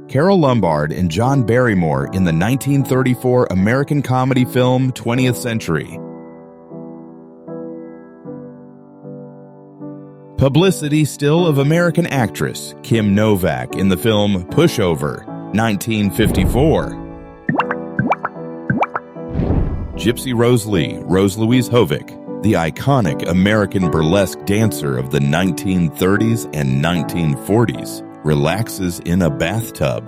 Carole Lombard and John Barrymore in the 1934 American comedy film 20th Century. Publicity still of American actress Kim Novak in the film Pushover, 1954. Gypsy Rose Lee, Rose Louise Hovick, the iconic American burlesque dancer of the 1930s and 1940s, relaxes in a bathtub.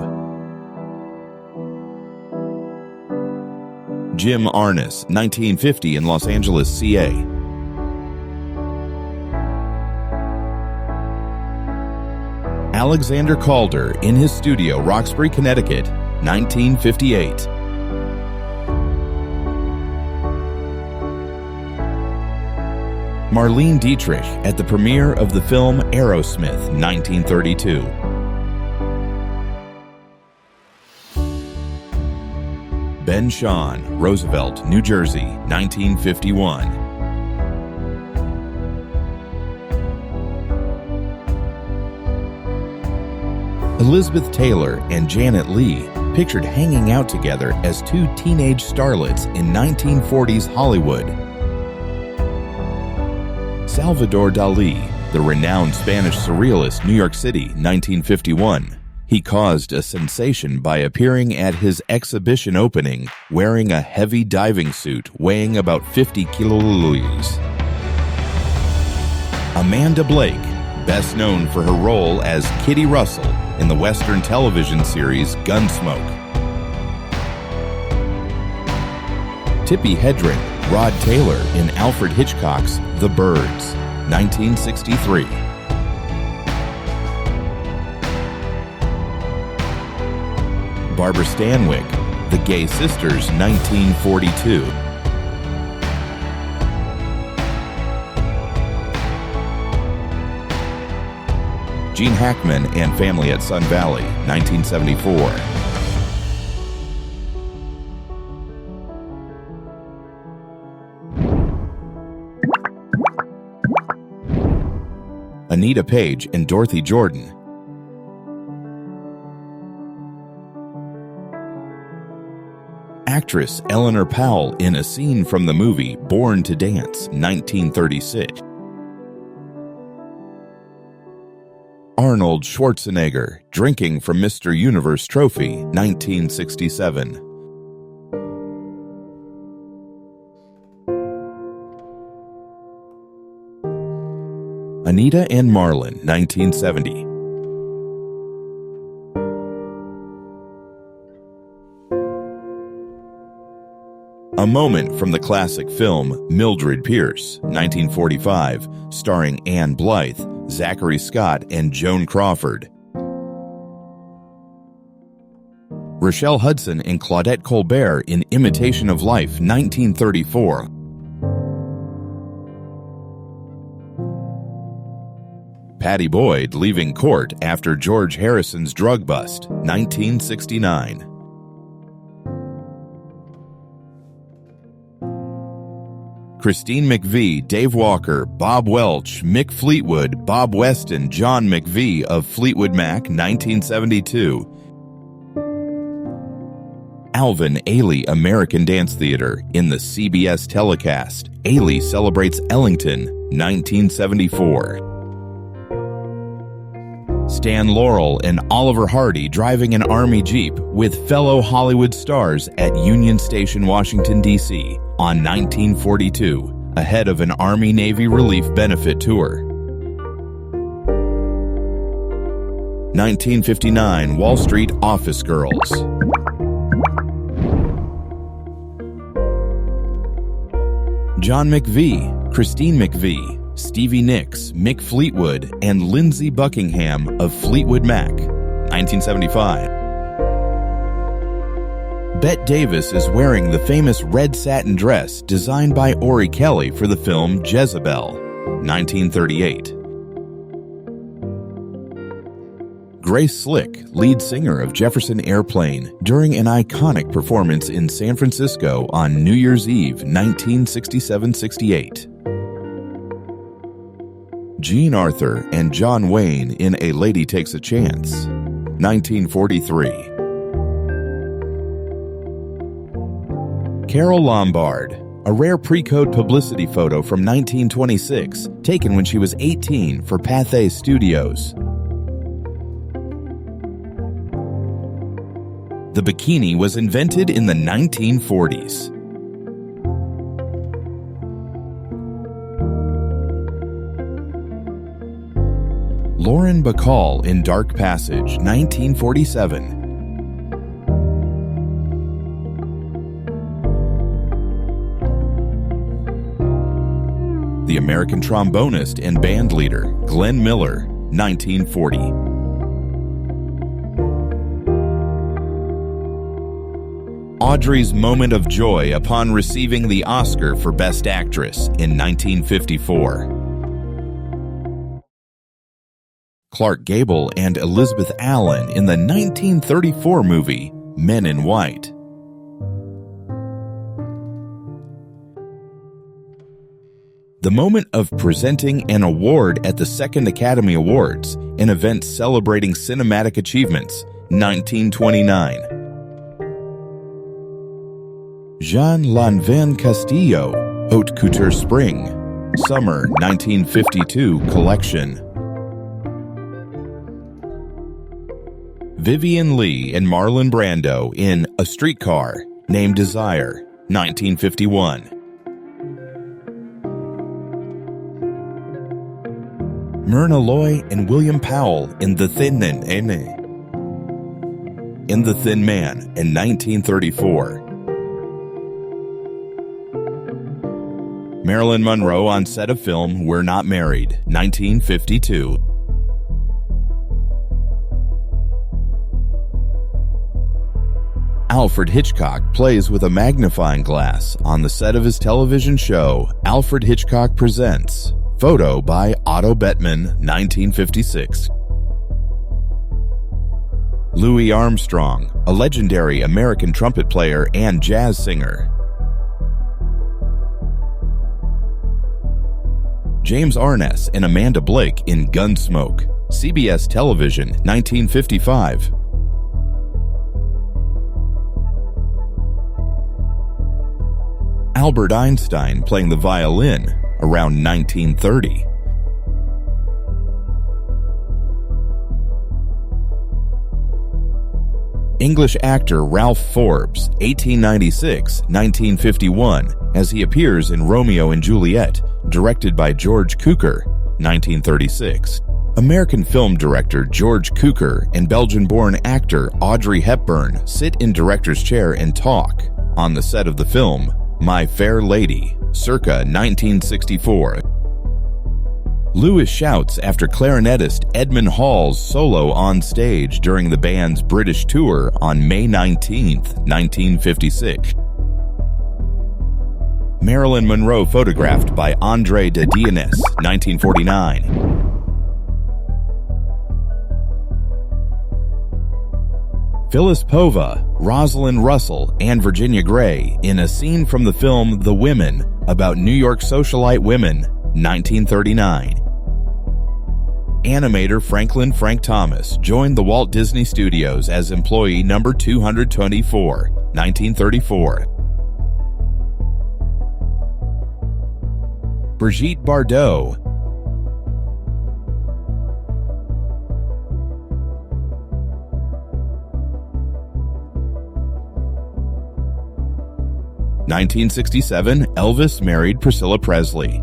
Jim Arness, 1950 in Los Angeles, CA. Alexander Calder in his studio, Roxbury, Connecticut, 1958. Marlene Dietrich at the premiere of the film Aerosmith, 1932. Ben Shahn, Roosevelt, New Jersey, 1951. Elizabeth Taylor and Janet Leigh, pictured hanging out together as two teenage starlets in 1940s Hollywood. Salvador Dali, the renowned Spanish surrealist, New York City, 1951. He caused a sensation by appearing at his exhibition opening wearing a heavy diving suit weighing about 50 kilojoules. Amanda Blake, best known for her role as Kitty Russell in the Western television series Gunsmoke. Tippi Hedren, Rod Taylor in Alfred Hitchcock's The Birds, 1963. Barbara Stanwyck, The Gay Sisters, 1942. Gene Hackman and Family at Sun Valley, 1974. Anita Page and Dorothy Jordan. Actress Eleanor Powell in a scene from the movie Born to Dance, 1936. Arnold Schwarzenegger, drinking from Mr. Universe trophy, 1967. Anita and Marlon, 1970. A moment from the classic film Mildred Pierce, 1945, starring Anne Blythe, Zachary Scott, and Joan Crawford. Rochelle Hudson and Claudette Colbert in Imitation of Life, 1934. Patty Boyd leaving court after George Harrison's drug bust, 1969. Christine McVie, Dave Walker, Bob Welch, Mick Fleetwood, Bob Weston, John McVie of Fleetwood Mac, 1972. Alvin Ailey American Dance Theater in the CBS telecast. Ailey Celebrates Ellington, 1974. Stan Laurel and Oliver Hardy driving an Army Jeep with fellow Hollywood stars at Union Station, Washington, D.C. on 1942, ahead of an Army-Navy Relief Benefit Tour. 1959 Wall Street Office Girls. John McVie, Christine McVie, Stevie Nicks, Mick Fleetwood, and Lindsey Buckingham of Fleetwood Mac, 1975. Bette Davis is wearing the famous red satin dress designed by Ori Kelly for the film Jezebel, 1938. Grace Slick, lead singer of Jefferson Airplane, during an iconic performance in San Francisco on New Year's Eve, 1967-68. Jean Arthur and John Wayne in A Lady Takes a Chance. 1943. Carole Lombard, a rare pre-code publicity photo from 1926, taken when she was 18 for Pathé Studios. The bikini was invented in the 1940s. Lauren Bacall in Dark Passage, 1947. The American trombonist and bandleader Glenn Miller, 1940. Audrey's moment of joy upon receiving the Oscar for Best Actress in 1954. Clark Gable and Elizabeth Allen in the 1934 movie Men in White. The moment of presenting an award at the Second Academy Awards, an event celebrating cinematic achievements, 1929. Jean Lanvin Castillo, Haute Couture Spring, Summer 1952 collection. Vivian Leigh and Marlon Brando in A Streetcar Named Desire, 1951. Myrna Loy and William Powell in The Thin Man in 1934. Marilyn Monroe on set of film We're Not Married, 1952. Alfred Hitchcock plays with a magnifying glass on the set of his television show Alfred Hitchcock Presents. Photo by Otto Bettman, 1956. Louis Armstrong, a legendary American trumpet player and jazz singer. James Arness and Amanda Blake in Gunsmoke, CBS Television, 1955. Albert Einstein playing the violin, around 1930. English actor Ralph Forbes, 1896-1951, as he appears in Romeo and Juliet, directed by George Cukor, 1936. American film director George Cukor and Belgian-born actor Audrey Hepburn sit in director's chair and talk on the set of the film My Fair Lady, circa 1964. Lewis shouts after clarinetist Edmund Hall's solo on stage during the band's British tour on May 19, 1956. Marilyn Monroe photographed by André de Dionys, 1949. Phyllis Pova, Rosalind Russell, and Virginia Gray in a scene from the film The Women about New York socialite women, 1939. Animator Franklin Frank Thomas joined the Walt Disney Studios as employee number 224, 1934. Brigitte Bardot, (1967) Elvis married Priscilla Presley.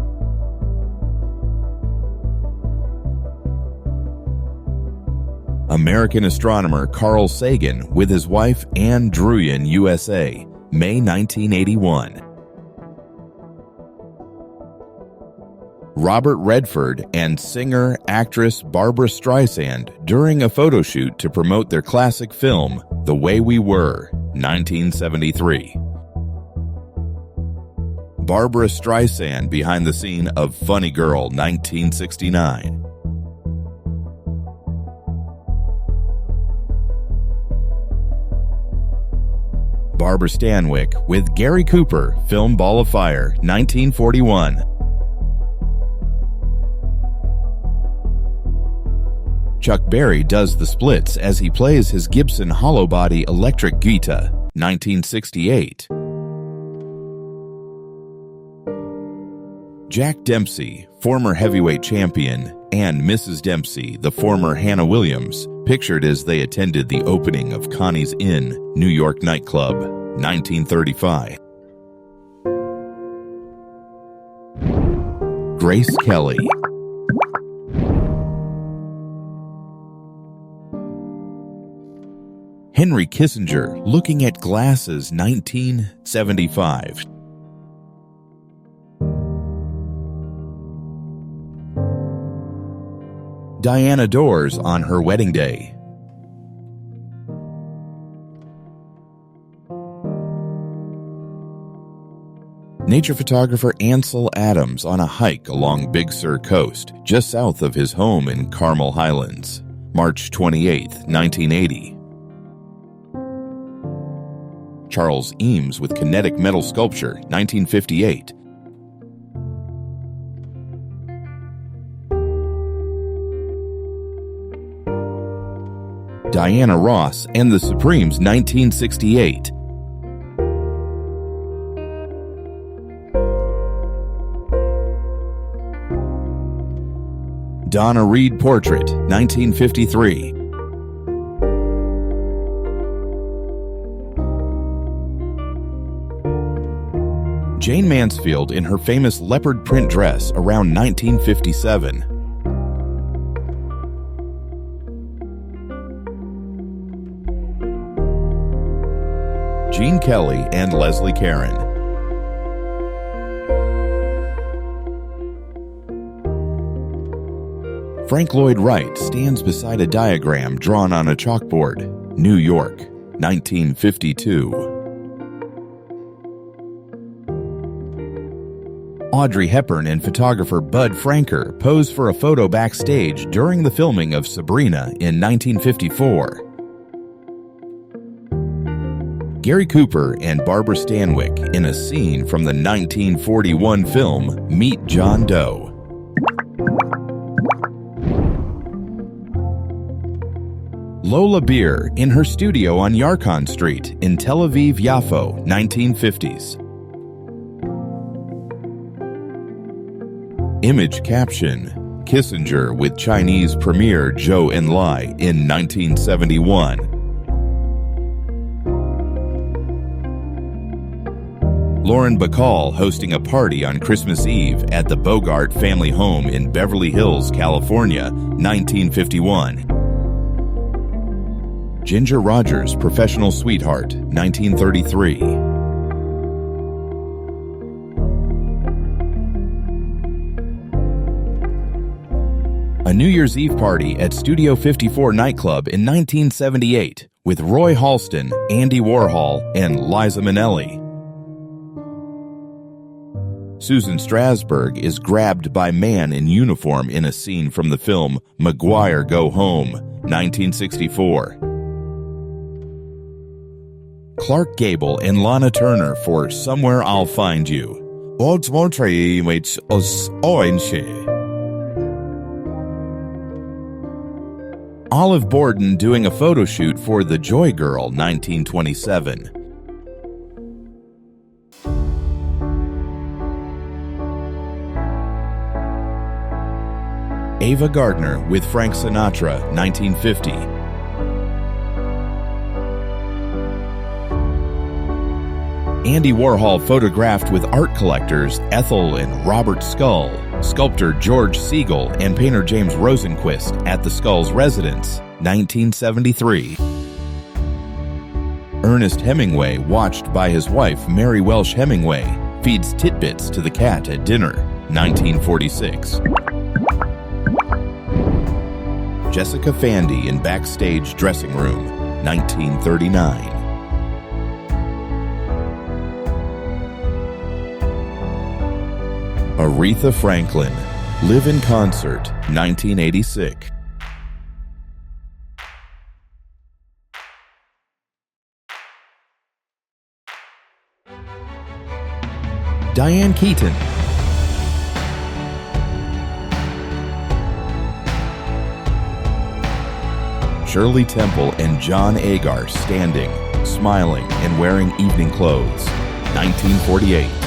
American astronomer Carl Sagan with his wife Anne Druyan, USA, May 1981. Robert Redford and singer-actress Barbra Streisand during a photo shoot to promote their classic film, The Way We Were, 1973. Barbra Streisand behind the scene of Funny Girl, 1969. Barbara Stanwyck with Gary Cooper, film Ball of Fire, 1941. Chuck Berry does the splits as he plays his Gibson hollow body electric guitar, 1968. Jack Dempsey, former heavyweight champion, and Mrs. Dempsey, the former Hannah Williams, pictured as they attended the opening of Connie's Inn, New York nightclub, 1935. Grace Kelly. Henry Kissinger, Looking at Glasses, 1975. Diana Dors on her wedding day. Nature photographer Ansel Adams on a hike along Big Sur Coast, just south of his home in Carmel Highlands, March 28, 1980. Charles Eames with kinetic metal sculpture, 1958. Diana Ross and the Supremes, 1968. Donna Reed Portrait, 1953. Jane Mansfield in her famous leopard print dress around 1957. Gene Kelly and Leslie Caron. Frank Lloyd Wright stands beside a diagram drawn on a chalkboard, New York, 1952. Audrey Hepburn and photographer Bud Franker pose for a photo backstage during the filming of Sabrina in 1954. Gary Cooper and Barbara Stanwyck in a scene from the 1941 film Meet John Doe. Lola Beer in her studio on Yarkon Street in Tel Aviv, Yafo, 1950s. Image caption: Kissinger with Chinese Premier Zhou Enlai in 1971. Lauren Bacall hosting a party on Christmas Eve at the Bogart family home in Beverly Hills, California, 1951. Ginger Rogers, Professional Sweetheart, 1933. A New Year's Eve party at Studio 54 nightclub in 1978 with Roy Halston, Andy Warhol, and Liza Minnelli. Susan Strasberg is grabbed by man in uniform in a scene from the film Maguire Go Home, 1964. Clark Gable and Lana Turner for Somewhere I'll Find You. Olive Borden doing a photo shoot for The Joy Girl, 1927. Ava Gardner with Frank Sinatra, 1950. Andy Warhol photographed with art collectors Ethel and Robert Scull, sculptor George Siegel, and painter James Rosenquist at the Scull's residence, 1973. Ernest Hemingway, watched by his wife Mary Welsh Hemingway, feeds titbits to the cat at dinner, 1946. Jessica Fandy in backstage dressing room, 1939. Aretha Franklin, Live in Concert, 1986. Diane Keaton. Shirley Temple and John Agar standing, smiling, and wearing evening clothes. 1948.